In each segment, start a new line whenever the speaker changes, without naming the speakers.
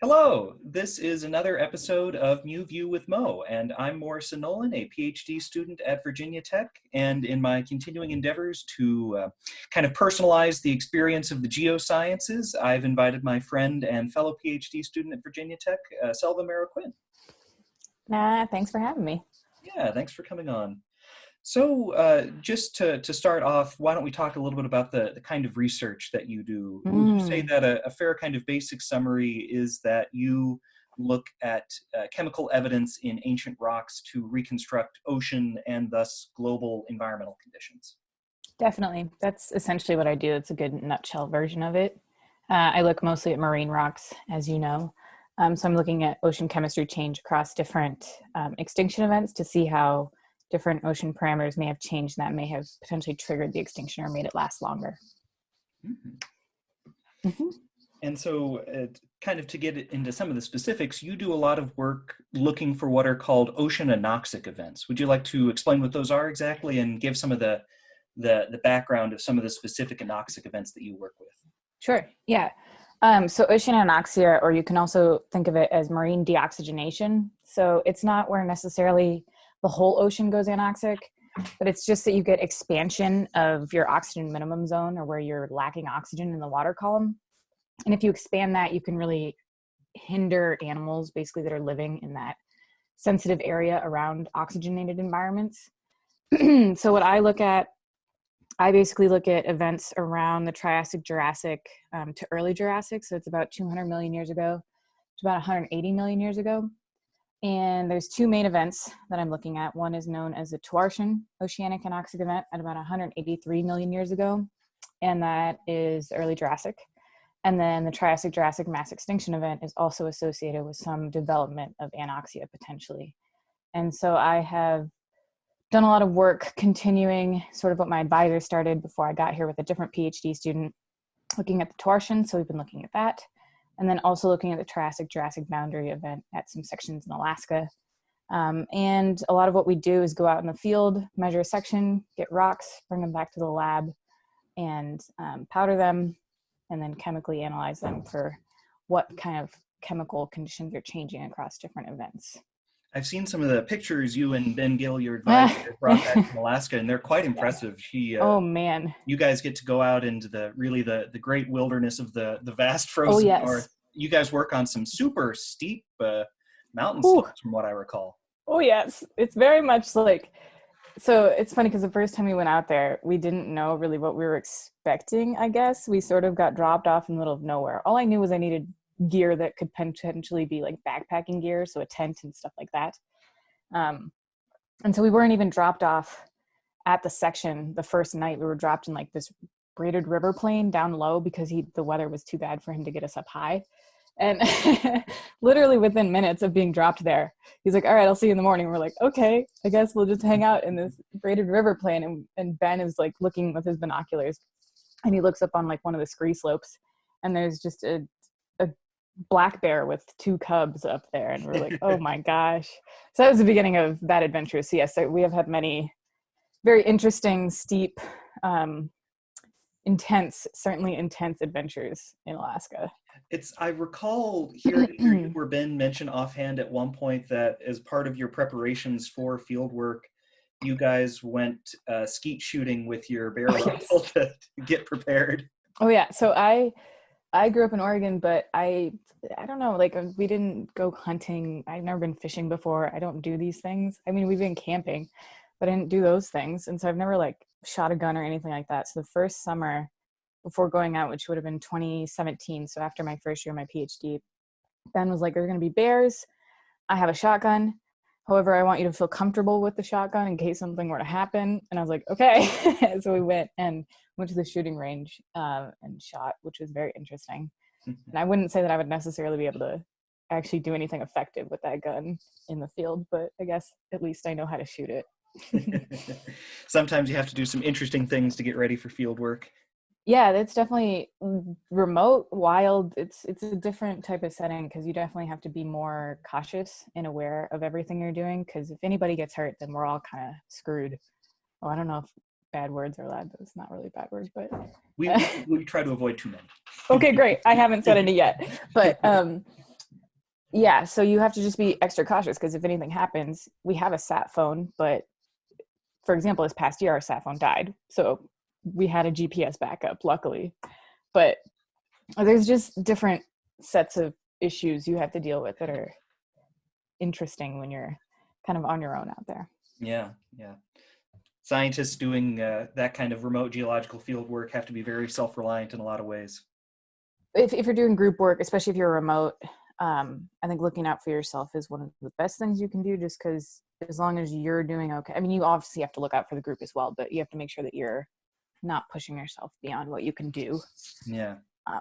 Hello, this is another episode of Muview with Mo, and I'm Morrison Nolan, a PhD student at Virginia Tech, and in my continuing endeavors to kind of personalize the experience of the geosciences, I've invited my friend and fellow PhD student at Virginia Tech, Selva Marroquin.
Thanks for having me.
Yeah, thanks for coming on. So just to start off, why don't we talk a little bit about the kind of research that you do? Would you say that a fair kind of basic summary is that you look at chemical evidence in ancient rocks to reconstruct ocean and thus global environmental conditions?
Definitely. That's essentially what I do. It's a good nutshell version of it. I look mostly at marine rocks, as you know. So I'm looking at ocean chemistry change across different extinction events to see how different ocean parameters may have changed that may have potentially triggered the extinction or made it last longer.
Mm-hmm. Mm-hmm. And so kind of to get into some of the specifics, you do a lot of work looking for what are called ocean anoxic events. Would you like to explain what those are exactly and give some of the background of some of the specific anoxic events that you work with?
Sure, yeah. So ocean anoxia, or you can also think of it as marine deoxygenation. So it's not where necessarily the whole ocean goes anoxic, but it's just that you get expansion of your oxygen minimum zone, or where you're lacking oxygen in the water column. And if you expand that, you can really hinder animals basically that are living in that sensitive area around oxygenated environments. So what I basically look at events around the Triassic, Jurassic to early Jurassic. So it's about 200 million years ago to about 180 million years ago. And there's two main events that I'm looking at. One is known as the Toarcian oceanic anoxic event at about 183 million years ago. And that is early Jurassic. And then the Triassic-Jurassic mass extinction event is also associated with some development of anoxia potentially. And so I have done a lot of work continuing sort of what my advisor started before I got here with a different PhD student, looking at the Toarcian. So we've been looking at that. And then also looking at the Triassic-Jurassic boundary event at some sections in Alaska. And a lot of what we do is go out in the field, measure a section, get rocks, bring them back to the lab, and powder them, and then chemically analyze them for what kind of chemical conditions are changing across different events.
I've seen some of the pictures you and Ben Gill, your advisor, brought back from Alaska, and they're quite impressive.
Oh man!
You guys get to go out into the great wilderness of the vast frozen north. You guys work on some super steep mountain slopes, from what I recall.
Oh yes, it's very much like. So it's funny because the first time we went out there, we didn't know really what we were expecting. I guess we sort of got dropped off in the middle of nowhere. All I knew was I needed gear that could potentially be like backpacking gear, so a tent and stuff like that. And so we weren't even dropped off at the section the first night. We were dropped in like this braided river plain down low because the weather was too bad for him to get us up high. And literally within minutes of being dropped there, he's like, all right, I'll see you in the morning. We're like, okay, I guess we'll just hang out in this braided river plain. And Ben is like looking with his binoculars, and he looks up on like one of the scree slopes, and there's just a black bear with two cubs up there. And we're like, oh my gosh. So that was the beginning of that adventure. So yes, we have had many very interesting, steep, intense adventures in Alaska.
I recall hearing where Ben mentioned offhand at one point that as part of your preparations for field work, you guys went skeet shooting with your bear rifle to get prepared.
Oh yeah. So I grew up in Oregon, but I don't know, like we didn't go hunting. I've never been fishing before. I don't do these things. I mean, we've been camping, but I didn't do those things. And so I've never like shot a gun or anything like that. So the first summer before going out, which would have been 2017, so after my first year of my PhD, Ben was like, there's going to be bears. I have a shotgun. However, I want you to feel comfortable with the shotgun in case something were to happen. And I was like, okay. So we went to the shooting range and shot, which was very interesting. And I wouldn't say that I would necessarily be able to actually do anything effective with that gun in the field, but I guess at least I know how to shoot it.
Sometimes you have to do some interesting things to get ready for field work.
Yeah, that's definitely remote, wild. It's a different type of setting because you definitely have to be more cautious and aware of everything you're doing, because if anybody gets hurt, then we're all kind of screwed. Oh, I don't know if bad words are allowed, but it's not really bad words, but
we try to avoid too many.
Okay, great. I haven't said any yet, but Yeah, so you have to just be extra cautious because if anything happens, we have a sat phone, but for example, this past year our sat phone died, so we had a GPS backup, luckily. But there's just different sets of issues you have to deal with that are interesting when you're kind of on your own out there.
Yeah, yeah. Scientists doing that kind of remote geological field work have to be very self-reliant in a lot of ways.
If you're doing group work, especially if you're remote, I think looking out for yourself is one of the best things you can do, just because as long as you're doing okay. I mean, you obviously have to look out for the group as well, but you have to make sure that you're not pushing yourself beyond what you can do.
Yeah.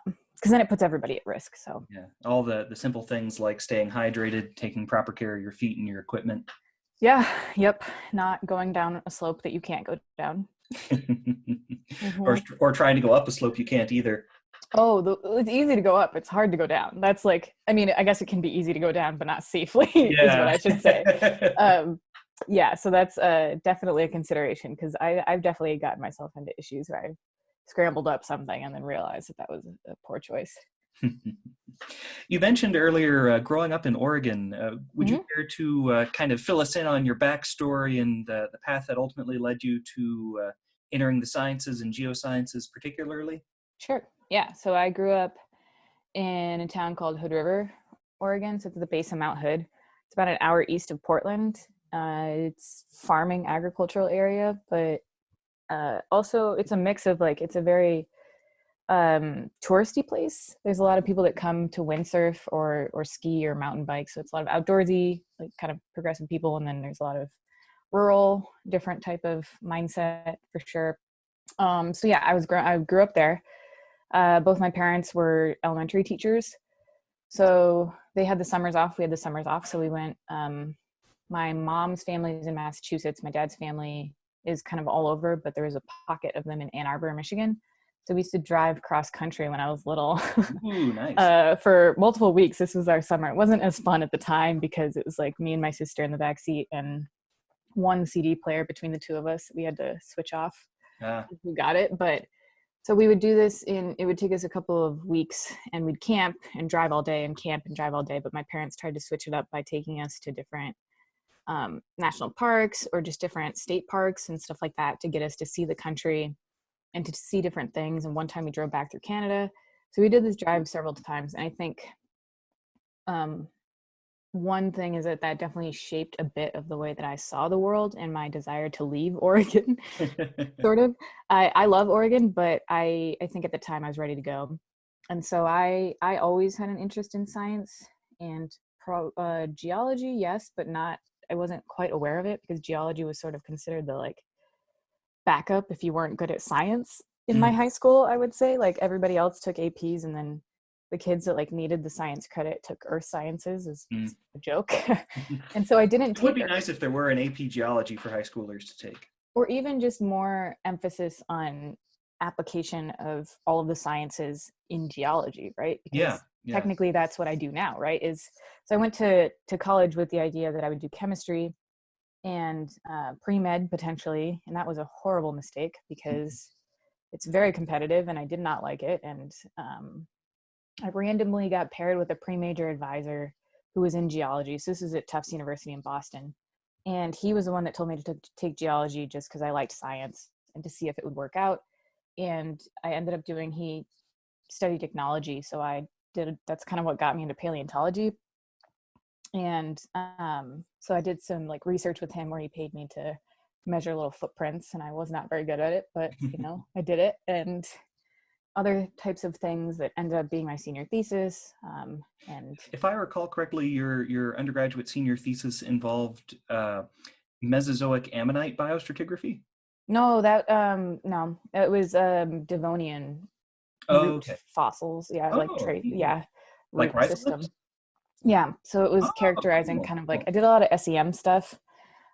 Because then it puts everybody at risk. So
Yeah, all the simple things like staying hydrated, taking proper care of your feet and your equipment.
yeah, yep, not going down a slope that you can't go down.
Or trying to go up a slope you can't either.
Oh, it's easy to go up. It's hard to go down. That's like, I mean, I guess it can be easy to go down, but not safely is what
Yeah.
I should say. Yeah, so that's definitely a consideration because I've definitely gotten myself into issues where I scrambled up something and then realized that was a poor choice.
You mentioned earlier growing up in Oregon. Would you
Mm-hmm.
care to kind of fill us in on your backstory and the path that ultimately led you to entering the sciences and geosciences particularly?
Sure. Yeah. So I grew up in a town called Hood River, Oregon. So it's at the base of Mount Hood. It's about an hour east of Portland. It's farming agricultural area, but also it's a mix of like, it's a very touristy place. There's a lot of people that come to windsurf or ski or mountain bike. So it's a lot of outdoorsy, like kind of progressive people. And then there's a lot of rural, different type of mindset for sure. So yeah, I grew up there. Both my parents were elementary teachers. So they had the summers off. We had the summers off. So we went, my mom's family is in Massachusetts. My dad's family is kind of all over, but there was a pocket of them in Ann Arbor, Michigan. So we used to drive cross country when I was little
Ooh, nice.
for multiple weeks. This was our summer. It wasn't as fun at the time because it was like me and my sister in the back seat and one CD player between the two of us. We had to switch off who got it. But so we would do this it would take us a couple of weeks and we'd camp and drive all day and camp and drive all day. But my parents tried to switch it up by taking us to different national parks or just different state parks and stuff like that to get us to see the country and to see different things. And one time we drove back through Canada. So we did this drive several times. And I think one thing is that definitely shaped a bit of the way that I saw the world and my desire to leave Oregon, sort of. I love Oregon, but I think at the time I was ready to go. And so I always had an interest in science and geology, yes, but not, I wasn't quite aware of it because geology was sort of considered the like backup if you weren't good at science in my high school. I would say like everybody else took APs and then the kids that like needed the science credit took earth sciences is a joke. And so I didn't
It would
take
be
earth,
nice if there were an AP geology for high schoolers to take.
or even just more emphasis on application of all of the sciences in geology, right?
Yeah,
Because
yeah.
technically that's what I do now, right? Is so I went to college with the idea that I would do chemistry and pre-med potentially, and that was a horrible mistake because it's very competitive and I did not like it. And I randomly got paired with a pre-major advisor who was in geology. So this is at Tufts University in Boston. And he was the one that told me to take geology just because I liked science and to see if it would work out. And I ended up he studied technology. So that's kind of what got me into paleontology. And so I did some like research with him where he paid me to measure little footprints, and I was not very good at it, but I did it. And other types of things that ended up being my senior thesis. And
if I recall correctly, your undergraduate senior thesis involved Mesozoic ammonite biostratigraphy.
no, it was Devonian
Oh,
root
okay.
fossils. Yeah, like
Oh, like
root system.
rhizolips?
Yeah, so it was
Oh,
characterizing
cool.
kind of like I did a lot of SEM stuff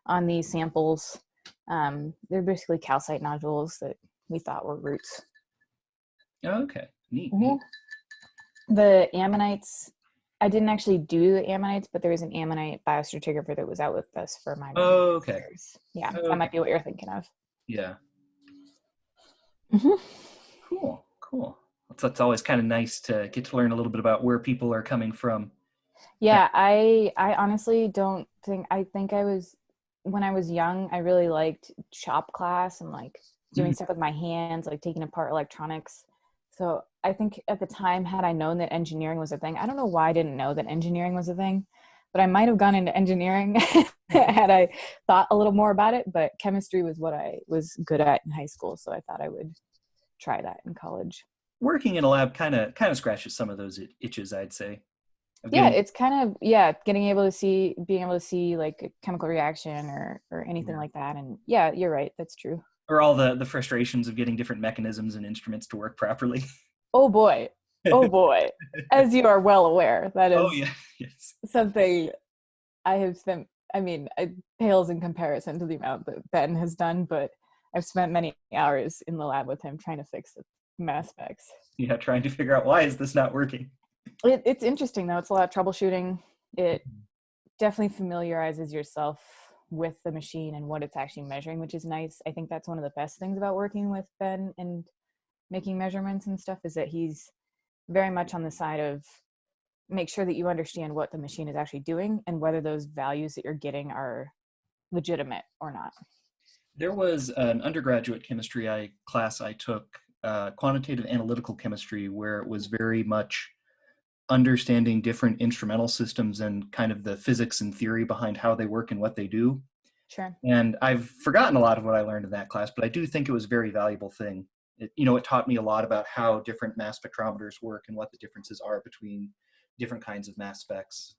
on these samples. They're basically calcite nodules that we thought were roots.
Okay, neat.
The ammonites, I didn't actually do the ammonites, but there was an ammonite biostratigrapher that was out with us for my
Okay.
master's. Yeah,
Okay.
that might be what you're thinking of.
Yeah.
Mm-hmm.
Cool. Cool. That's always kind of nice to get to learn a little bit about where people are coming from.
Yeah, I honestly don't think I think I was when I was young, I really liked shop class and like doing
Mm.
stuff with my hands, like taking apart electronics. So I think at the time, had I known that engineering was a thing, I don't know why I didn't know that engineering was a thing, but I might have gone into engineering had I thought a little more about it. But chemistry was what I was good at in high school, so I thought I would try that in college.
Working in a lab kind of scratches some of those itches, I'd say, of
Yeah,
getting.
it's kind of, yeah, getting able to see, being able to see like a chemical reaction or anything
Yeah.
like that. And yeah, you're right, that's true.
Or all the frustrations of getting different mechanisms and instruments to work properly.
Oh boy. Oh boy. As you are well aware, that
Oh
is
yeah, yes.
something I have spent, I mean, it pales in comparison to the amount that Ben has done, but I've spent many hours in the lab with him trying to fix the mass specs.
Yeah, trying to figure out why is this not working.
It's interesting though. It's a lot of troubleshooting. It definitely familiarizes yourself with the machine and what it's actually measuring, which is nice. I think that's one of the best things about working with Ben and making measurements and stuff is that he's very much on the side of make sure that you understand what the machine is actually doing and whether those values that you're getting are legitimate or not.
There was an undergraduate chemistry class I took, quantitative analytical chemistry, where it was very much understanding different instrumental systems and kind of the physics and theory behind how they work and what they do.
Sure.
And I've forgotten a lot of what I learned in that class, but I do think it was a very valuable thing. It taught me a lot about how different mass spectrometers work and what the differences are between different kinds of mass specs.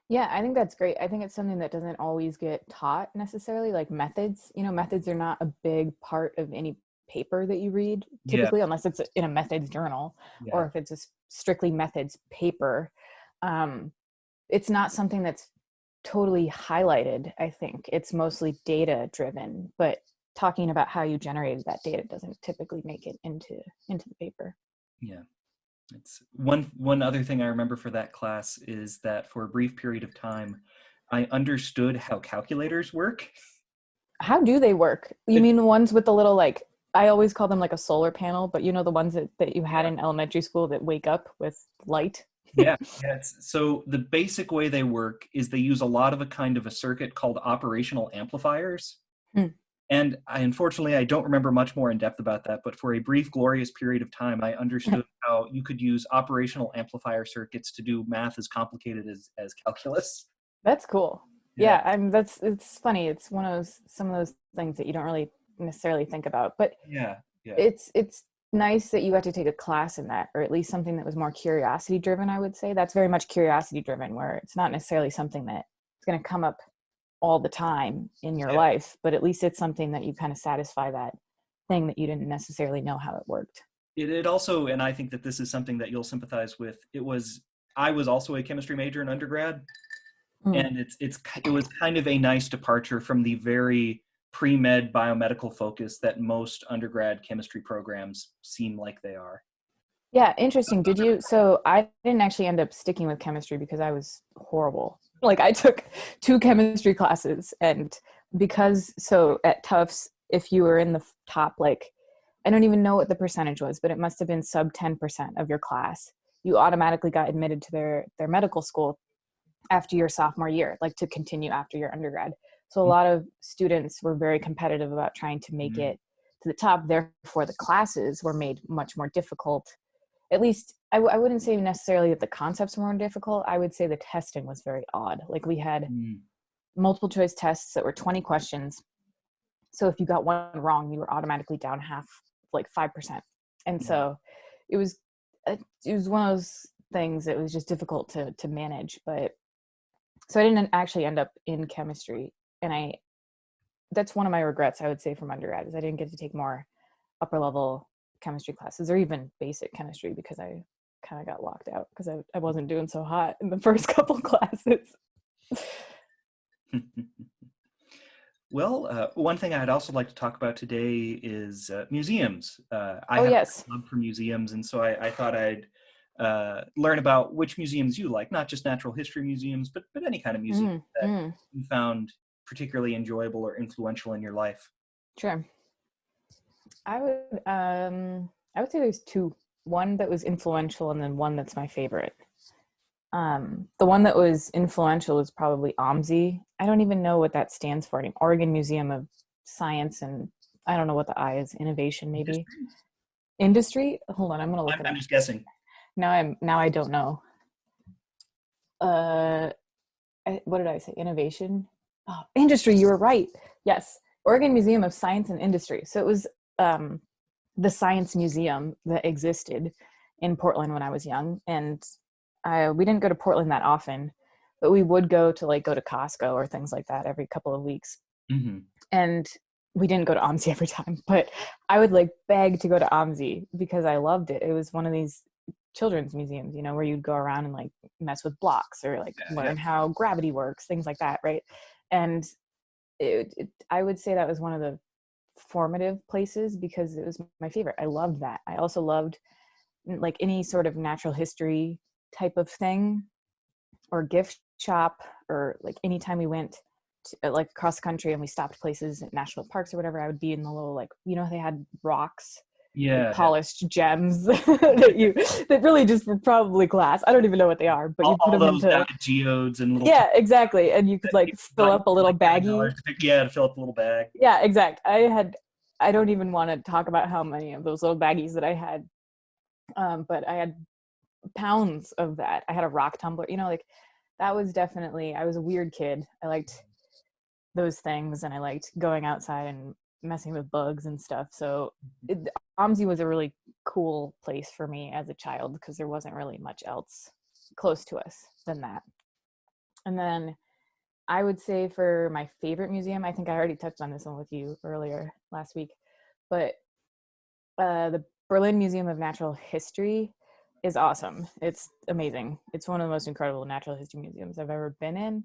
Yeah, I think that's great. I think it's something that doesn't always get taught necessarily, like methods. Methods are not a big part of any paper that you read
Yeah,
typically, unless it's in a methods journal or
yeah.
if it's a strictly methods paper. Um, it's not something that's totally highlighted, I think. It's mostly data driven, but talking about how you generated that data doesn't typically make it into the paper.
Yeah. It's one other thing I remember for that class is that for a brief period of time, I understood how calculators work.
How do they work? You mean the ones with the little like I always call them like a solar panel, but the ones that you had
Yeah,
in elementary school that wake up with light?
yeah, yeah. So the basic way they work is they use a lot of a kind of a circuit called operational amplifiers.
Hmm.
And unfortunately, I don't remember much more in depth about that, but for a brief, glorious period of time, I understood how you could use operational amplifier circuits to do math as complicated as calculus.
That's cool.
Yeah,
Yeah, it's funny. It's some of those things that you don't really necessarily think about, but
yeah, yeah,
it's nice that you got to take a class in that, or at least something that was more curiosity driven. I would say that's very much curiosity driven, where it's not necessarily something that is going to come up all the time in your
yeah.
life, but at least it's something that you kind of satisfy that thing that you didn't necessarily know how it worked.
It also, and I think that this is something that you'll sympathize with. I was also a chemistry major in undergrad,
Mm.
and it was kind of a nice departure from the very pre-med biomedical focus that most undergrad chemistry programs seem like they are.
Yeah, interesting. Did you? So I didn't actually end up sticking with chemistry because I was horrible. Like I took two chemistry classes, and because so at Tufts, if you were in the top, like I don't even know what the percentage was, but it must have been sub 10% of your class, you automatically got admitted to their medical school after your sophomore year, like to continue after your undergrad. So a lot of students were very competitive about trying to make
Mm-hmm.
it to the top. Therefore, the classes were made much more difficult. At least I wouldn't say necessarily that the concepts were more difficult. I would say the testing was very odd. Like we had multiple choice tests that were 20 questions. So if you got one wrong, you were automatically down half, like 5%. And
Yeah.
so it was it was one of those things that was just difficult to manage. But so I didn't actually end up in chemistry, and I that's one of my regrets, I would say, from undergrad is I didn't get to take more upper level chemistry classes or even basic chemistry because I kind of got locked out because I wasn't doing so hot in the first couple classes.
Well, one thing I'd also like to talk about today is museums. I
Oh
have
yes.
a love for museums, and so I thought I'd learn about which museums you like, not just natural history museums, but any kind of museum
Mm,
that
mm,
you found particularly enjoyable or influential in your life.
sure. I would say there's two. One that was influential and then one that's my favorite. The one that was influential was probably OMSI. I don't even know what that stands for. Oregon Museum of Science, and I don't know what the I is. Innovation, maybe. Industry. Hold on, I'm gonna look it
I'm
up.
just guessing.
Now I don't know. What did I say? Innovation. Oh, industry. You were right. Yes, Oregon Museum of Science and Industry. So it was the science museum that existed in Portland when I was young, and we didn't go to Portland that often, but we would go to Costco or things like that every couple of weeks.
Mm-hmm.
And we didn't go to OMSI every time, but I would beg to go to OMSI because I loved it. It was one of these children's museums, where you'd go around and mess with blocks or learn how gravity works, things like that, right? And I would say that was one of the formative places because it was my favorite. I loved that. I also loved any sort of natural history type of thing or gift shop, or anytime we went to, across the country and we stopped places at national parks or whatever, I would be in the little they had rocks, polished gems that really just were probably glass. I don't even know what they are, but you put them
those
into
geodes and little
exactly, and you could fill up a little baggie.
To fill up a little bag.
Yeah, exact. I don't even want to talk about how many of those little baggies that I had, but I had pounds of that. I had a rock tumbler, that was definitely, I was a weird kid. I liked those things, and I liked going outside and messing with bugs and stuff. So OMSI was a really cool place for me as a child because there wasn't really much else close to us than that. And then I would say for my favorite museum, I think I already touched on this one with you earlier last week, but the Berlin Museum of Natural History is awesome. It's amazing. It's one of the most incredible natural history museums I've ever been in.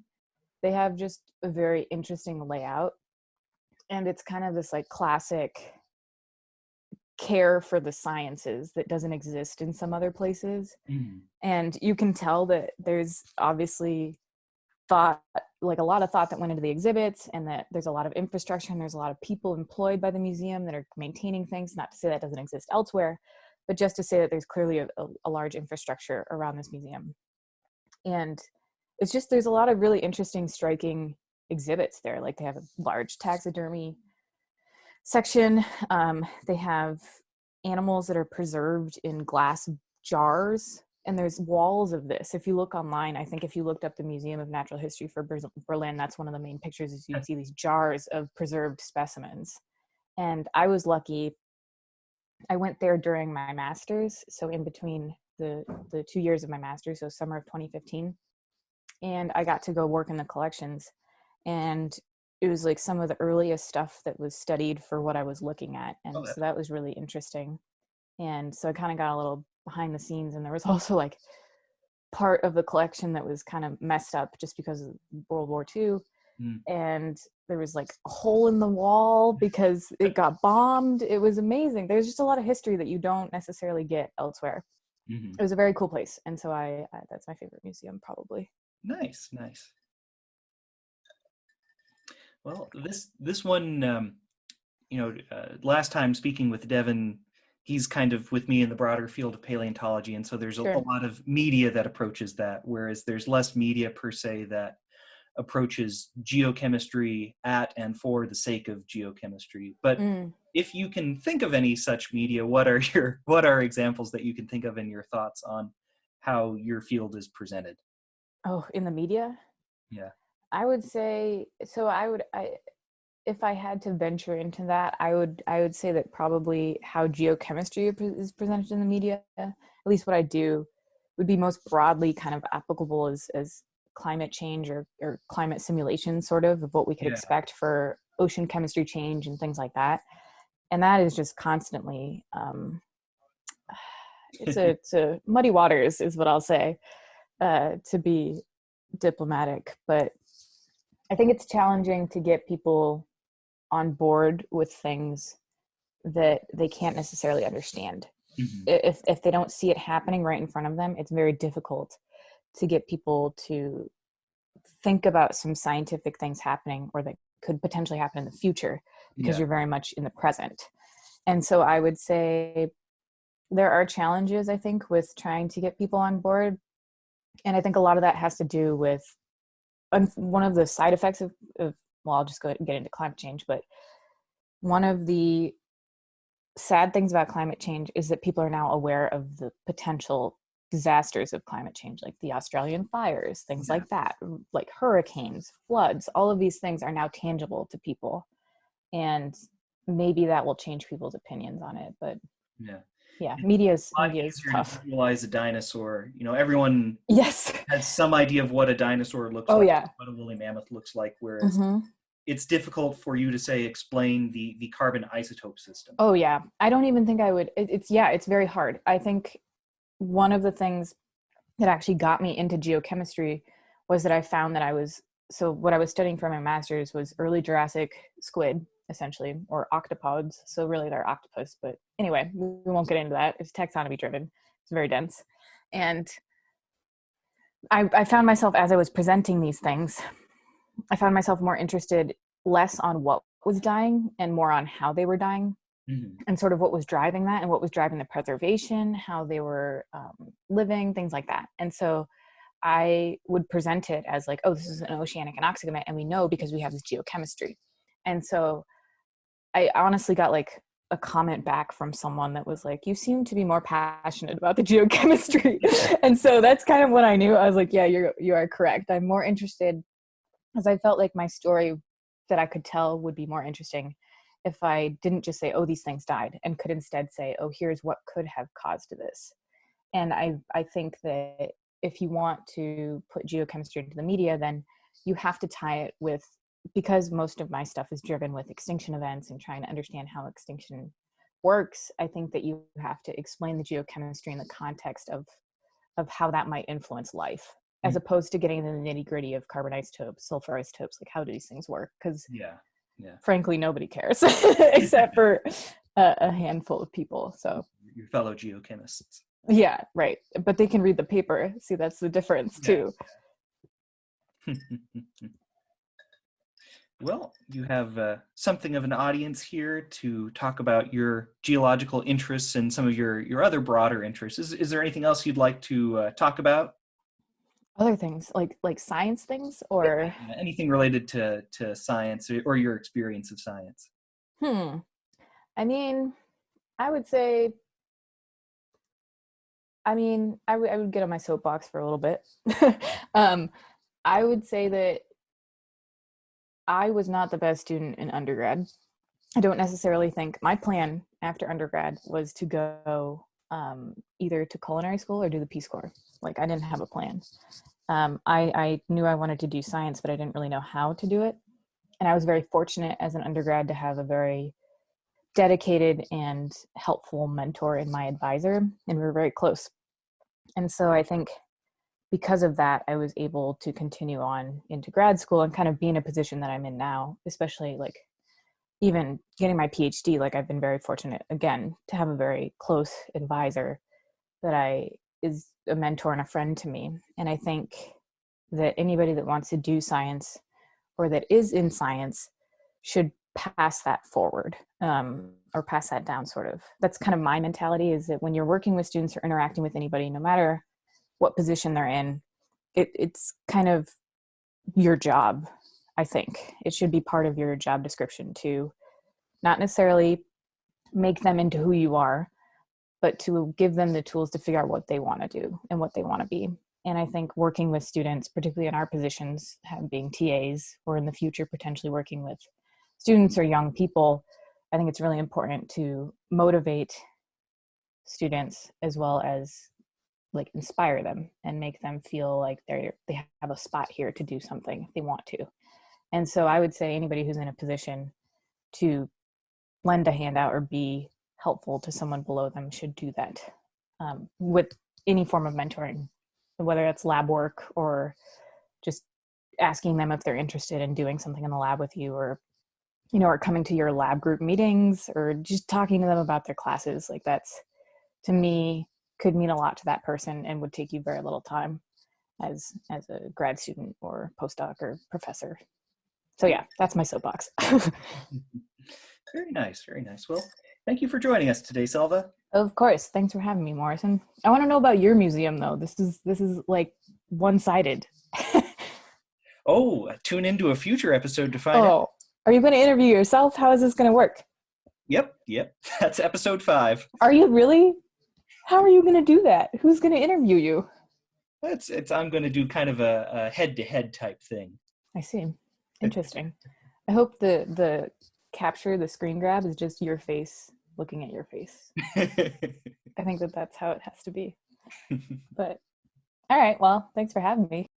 They have just a very interesting layout, and it's kind of this classic care for the sciences that doesn't exist in some other places.
Mm-hmm.
And you can tell that there's obviously thought, a lot of thought that went into the exhibits, and that there's a lot of infrastructure and there's a lot of people employed by the museum that are maintaining things. Not to say that doesn't exist elsewhere, but just to say that there's clearly a large infrastructure around this museum. And it's just, there's a lot of really interesting, striking exhibits there. They have a large taxidermy section. They have animals that are preserved in glass jars, and there's walls of this. If you look online, I think if you looked up the Museum of Natural History for Berlin, that's one of the main pictures, is you'd see these jars of preserved specimens. And I was lucky. I went there during my master's, so in between the 2 years of my master's, so summer of 2015, and I got to go work in the collections, and it was some of the earliest stuff that was studied for what I was looking at, and so that was really interesting. And so I kind of got a little behind the scenes, and there was also part of the collection that was kind of messed up just because of World War II. And there was a hole in the wall because it got bombed. It was amazing. There's just a lot of history that you don't necessarily get elsewhere. Mm-hmm. It was a very cool place, and so I that's my favorite museum probably.
Nice. Well, this one, last time speaking with Devin, he's kind of with me in the broader field of paleontology, and so there's a lot of media that approaches that, whereas there's less media per se that approaches geochemistry at and for the sake of geochemistry. But if you can think of any such media, what are examples that you can think of in your thoughts on how your field is presented?
Oh, in the media?
Yeah.
I would say, so if I had to venture into that, I would say that probably how geochemistry is presented in the media, at least what I do, would be most broadly kind of applicable as climate change or climate simulation, sort of what we could expect for ocean chemistry change and things like that. And that is just constantly, it's a muddy waters is what I'll say, to be diplomatic. But I think it's challenging to get people on board with things that they can't necessarily understand. Mm-hmm. If they don't see it happening right in front of them, it's very difficult to get people to think about some scientific things happening or that could potentially happen in the future, because you're very much in the present. And so I would say there are challenges, I think, with trying to get people on board. And I think a lot of that has to do with one of the side effects of well, I'll just go get into climate change, but one of the sad things about climate change is that people are now aware of the potential disasters of climate change, like the Australian fires, things like that, like hurricanes, floods. All of these things are now tangible to people, and maybe that will change people's opinions on it. But
yeah,
media's
a lot easier to
tough.
visualize a dinosaur. Everyone
Yes.
has some idea of what a dinosaur looks
Oh
like,
yeah.
what a woolly mammoth looks like, whereas it's difficult for you to say explain the carbon isotope system.
Oh yeah, I don't even think I would. It's very hard. I think one of the things that actually got me into geochemistry was that I found that what I was studying for my master's was early Jurassic squid, essentially, or octopods. So really they're octopus, but anyway, we won't get into that. It's taxonomy driven. It's very dense. And I found myself, as I was presenting these things, I found myself more interested less on what was dying and more on how they were dying, and sort of what was driving that and what was driving the preservation, how they were living, things like that. And so I would present it as like, oh, this is an oceanic anoxic event, and we know because we have this geochemistry. And so I honestly got like a comment back from someone that was like, you seem to be more passionate about the geochemistry. And so that's kind of when I knew. I was like, yeah, you are correct. I'm more interested, because I felt like my story that I could tell would be more interesting if I didn't just say, oh, these things died, and could instead say, oh, here's what could have caused this. And I think that if you want to put geochemistry into the media, then you have to tie it with, because most of my stuff is driven with extinction events and trying to understand how extinction works, I think that you have to explain the geochemistry in the context of how that might influence life, as opposed to getting into the nitty gritty of carbon isotopes, sulfur isotopes, like how do these things work? Because frankly, nobody cares except for a handful of people. So
your fellow geochemists.
Yeah, right. But they can read the paper. See, that's the difference too.
Well, you have something of an audience here to talk about your geological interests and some of your other broader interests. Is there anything else you'd like to talk about?
Other things, like science things, or
anything related to science or your experience of science?
I mean, I would say, I would get on my soapbox for a little bit. I would say that I was not the best student in undergrad. I don't necessarily think my plan after undergrad was to go either to culinary school or do the Peace Corps. Like, I didn't have a plan. I knew I wanted to do science, but I didn't really know how to do it. And I was very fortunate as an undergrad to have a very dedicated and helpful mentor in my advisor, and we were very close. And so I think because of that, I was able to continue on into grad school and kind of be in a position that I'm in now, especially like even getting my PhD. Like, I've been very fortunate, again, to have a very close advisor that is a mentor and a friend to me. And I think that anybody that wants to do science or that is in science should pass that forward, or pass that down, sort of. That's kind of my mentality, is that when you're working with students or interacting with anybody, no matter what position they're in, it's kind of your job. I think it should be part of your job description to not necessarily make them into who you are, but to give them the tools to figure out what they want to do and what they want to be. And I think working with students, particularly in our positions, being TAs, or in the future potentially working with students or young people, I think it's really important to motivate students as well as like inspire them and make them feel like they have a spot here to do something if they want to. And so I would say anybody who's in a position to lend a hand out or be helpful to someone below them should do that, with any form of mentoring, whether that's lab work or just asking them if they're interested in doing something in the lab with you, or or coming to your lab group meetings, or just talking to them about their classes. Like, that's, to me, could mean a lot to that person and would take you very little time as a grad student or postdoc or professor. So yeah, that's my soapbox.
Very nice, very nice. Well, thank you for joining us today, Selva.
Of course. Thanks for having me, Morrison. I want to know about your museum, though. This is like one-sided.
Oh, tune into a future episode to find out.
Oh, are you going to interview yourself? How is this going to work?
Yep. That's episode 5.
Are you really? How are you going to do that? Who's going to interview you?
I'm going to do kind of a head-to-head type thing.
I see. Interesting. I hope the capture, the screen grab is just your face looking at your face. I think that's how it has to be. But all right, well, thanks for having me.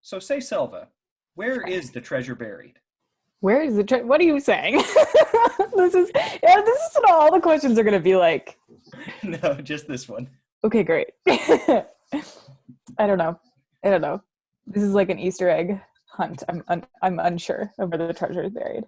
So say, Selva, where is the treasure buried?
Where is the what are you saying? This is what all the questions are going to be like.
No, just this one.
Okay, great. I don't know. This is like an Easter egg hunt. I'm unsure of where the treasure is buried.